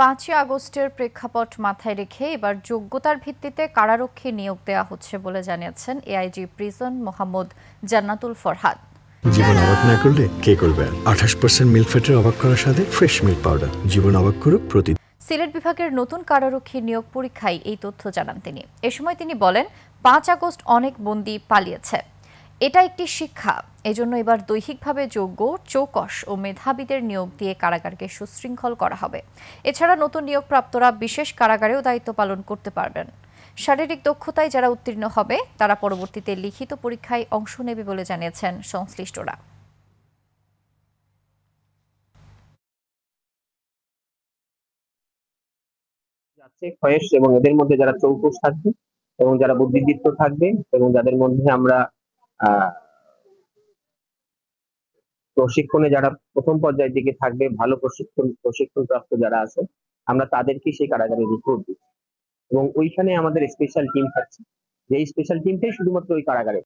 5ই আগস্টের প্রেক্ষাপট মাথায় রেখে এবার যোগ্যতার ভিত্তিতে কারারক্ষী নিয়োগ দেওয়া হচ্ছে বলে জানিয়েছেন এআইজি প্রিজন মোহাম্মদ জান্নাতুল ফরহাদ। জীবন অবাক না করলে কে করবে? 28% মিল্ক ফ্যাটের অবাক করার সাথে ফ্রেশ মিল্ক পাউডার। জীবন অবাক করুক প্রতি। সিলেট বিভাগের নতুন কারারক্ষী নিয়োগ পরীক্ষায় এই তথ্য জানান তিনি। এ সময় তিনি বলেন, 5 আগস্ট অনেক বন্দী পালিয়েছে, এটা একটি শিক্ষা। এজন্য এবার দৈহিকভাবে যোগ্য, চৌকস ও মেধাবীদের নিয়োগ দিয়ে কারাগারকে সুশৃঙ্খল করা হবে। এছাড়া নতুন নিয়োগপ্রাপ্তরা বিশেষ কারাগারেও দায়িত্ব পালন করতে পারবেন। শারীরিক দক্ষতায় যারা উত্তীর্ণ হবে তারা পরবর্তীতে লিখিত পরীক্ষায় অংশ নেবে বলে জানিয়েছেন সংশ্লিষ্টরা। ফয়েজ এবং এদের মধ্যে যারা চৌকস থাকবে এবং যারা বুদ্ধিদীপ্ত থাকবে এবং যাদের মধ্যে আমরা প্রশিক্ষণে যারা প্রথম পর্যায়ের দিকে থাকবে, ভালো প্রশিক্ষণ প্রাপ্ত যারা আছে, আমরা তাদেরকে সেই কারাগারে রিক্রুট দিচ্ছি এবং ওইখানে আমাদের স্পেশাল টিম থাকছে, যে স্পেশাল টিমটাই শুধুমাত্র ওই কারাগারে